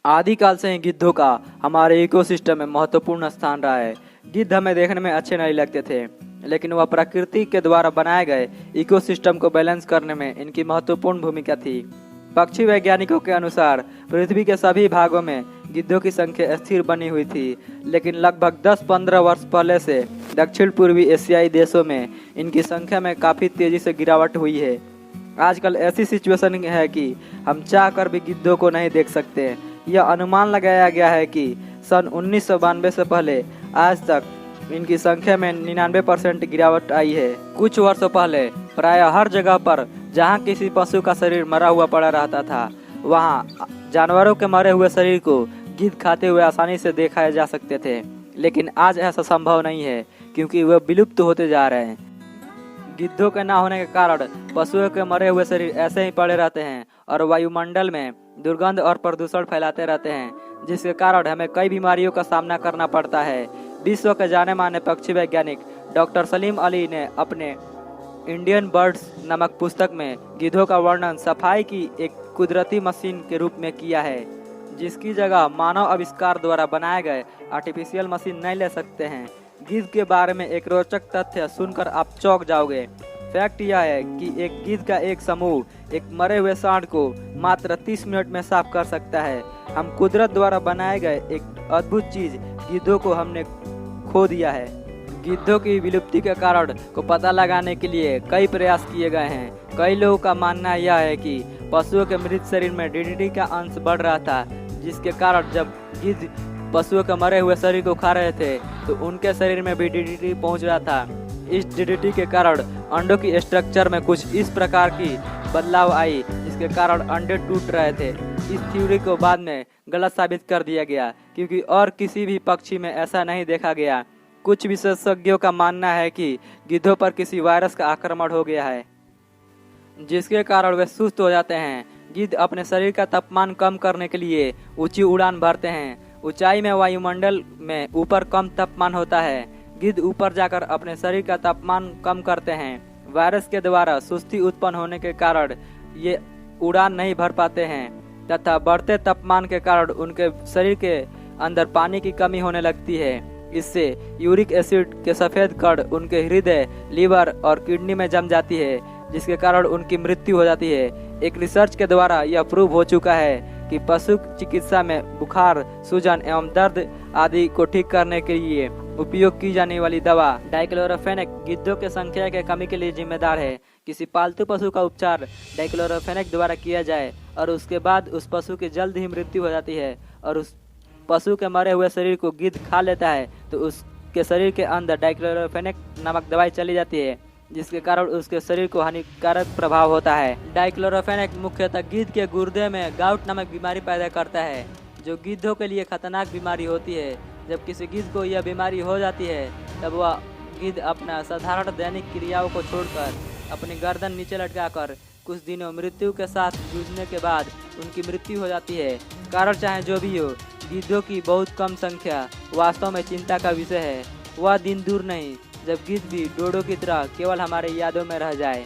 आदिकाल से ही गिद्धों का हमारे इकोसिस्टम में महत्वपूर्ण स्थान रहा है। गिद्ध हमें देखने में अच्छे नहीं लगते थे, लेकिन वह प्रकृति के द्वारा बनाए गए इकोसिस्टम को बैलेंस करने में इनकी महत्वपूर्ण भूमिका थी। पक्षी वैज्ञानिकों के अनुसार पृथ्वी के सभी भागों में गिद्धों की संख्या स्थिर बनी हुई थी, लेकिन लगभग 10-15 वर्ष पहले से दक्षिण पूर्वी एशियाई देशों में इनकी संख्या में काफ़ी तेजी से गिरावट हुई है। आजकल ऐसी सिचुएशन है कि हम चाह कर भी गिद्धों को नहीं देख सकते। यह अनुमान लगाया गया है कि सन 1992 से पहले आज तक इनकी संख्या में 99% गिरावट आई है। कुछ वर्षों पहले प्राय हर जगह पर जहां किसी पशु का शरीर मरा हुआ पड़ा रहता था, वहां जानवरों के मरे हुए शरीर को गिद्ध खाते हुए आसानी से देखा जा सकते थे। लेकिन आज ऐसा संभव नहीं है, क्योंकि वह विलुप्त होते जा रहे हैं। गिद्धों के ना होने के कारण पशुओं के मरे हुए शरीर ऐसे ही पड़े रहते हैं और वायुमंडल में दुर्गंध और प्रदूषण फैलाते रहते हैं, जिसके कारण हमें कई बीमारियों का सामना करना पड़ता है। विश्व के जाने माने पक्षी वैज्ञानिक डॉक्टर सलीम अली ने अपने इंडियन बर्ड्स नामक पुस्तक में गिद्धों का वर्णन सफाई की एक कुदरती मशीन के रूप में किया है, जिसकी जगह मानव आविष्कार द्वारा बनाए गए आर्टिफिशियल मशीन नहीं ले सकते हैं। गिद्ध के बारे में एक रोचक तथ्य सुनकर आप चौंक जाओगे। फैक्ट यह है कि एक गिद्ध का एक समूह एक मरे हुए सांड को मात्र 30 मिनट में साफ कर सकता है। हम कुदरत द्वारा बनाए गए एक अद्भुत चीज गिद्धों को हमने खो दिया है। गिद्धों की विलुप्ति के कारण को पता लगाने के लिए कई प्रयास किए गए हैं। कई लोगों का मानना यह है कि पशुओं के मृत शरीर में डीडीटी का अंश बढ़ रहा था, जिसके कारण जब गिद्ध पशुओं के मरे हुए शरीर को खा रहे थे तो उनके शरीर में भी डीडीटी पहुंच रहा था। इस डीडीटी के कारण अंडों की स्ट्रक्चर में कुछ इस प्रकार की बदलाव आई, जिसके कारण अंडे टूट रहे थे। इस थ्योरी को बाद में गलत साबित कर दिया गया, क्योंकि और किसी भी पक्षी में ऐसा नहीं देखा गया। कुछ विशेषज्ञों का मानना है कि गिद्धों पर किसी वायरस का आक्रमण हो गया है, जिसके कारण वे सुस्त हो जाते हैं। गिद्ध अपने शरीर का तापमान कम करने के लिए ऊंची उड़ान भरते हैं। ऊंचाई में वायुमंडल में ऊपर कम तापमान होता है। गिद्ध ऊपर जाकर अपने शरीर का तापमान कम करते हैं। वायरस के द्वारा सुस्ती उत्पन्न होने के कारण ये उड़ान नहीं भर पाते हैं तथा बढ़ते तापमान के कारण उनके शरीर के अंदर पानी की कमी होने लगती है। इससे यूरिक एसिड के सफेद कण उनके हृदय, लीवर और किडनी में जम जाती है, जिसके कारण उनकी मृत्यु हो जाती है। एक रिसर्च के द्वारा यह प्रूव हो चुका है कि पशु चिकित्सा में बुखार, सूजन एवं दर्द आदि को ठीक करने के लिए उपयोग की जाने वाली दवा डाइक्लोरोफेनेक गिद्धों के संख्या के कमी के लिए जिम्मेदार है। किसी पालतू पशु का उपचार डाइक्लोरोफेनेक द्वारा किया जाए और उसके बाद उस पशु की जल्द ही मृत्यु हो जाती है और उस पशु के मरे हुए शरीर को गिद्ध खा लेता है, तो उसके शरीर के अंदर डाइक्लोरोफेनेक नामक दवाई चली जाती है, जिसके कारण उसके शरीर को हानिकारक प्रभाव होता है। डाइक्लोरोफेनेक मुख्यतः गिद्ध के गुर्दे में गाउट नामक बीमारी पैदा करता है, जो गिद्धों के लिए खतरनाक बीमारी होती है। जब किसी गिद्ध को यह बीमारी हो जाती है, तब वह गिद्ध अपना साधारण दैनिक क्रियाओं को छोड़कर अपनी गर्दन नीचे लटकाकर कुछ दिनों मृत्यु के साथ जूझने के बाद उनकी मृत्यु हो जाती है। कारण चाहे जो भी हो, गिद्धों की बहुत कम संख्या वास्तव में चिंता का विषय है। वह दिन दूर नहीं जब गिद्ध भी डोडो की तरह केवल हमारे यादों में रह जाए।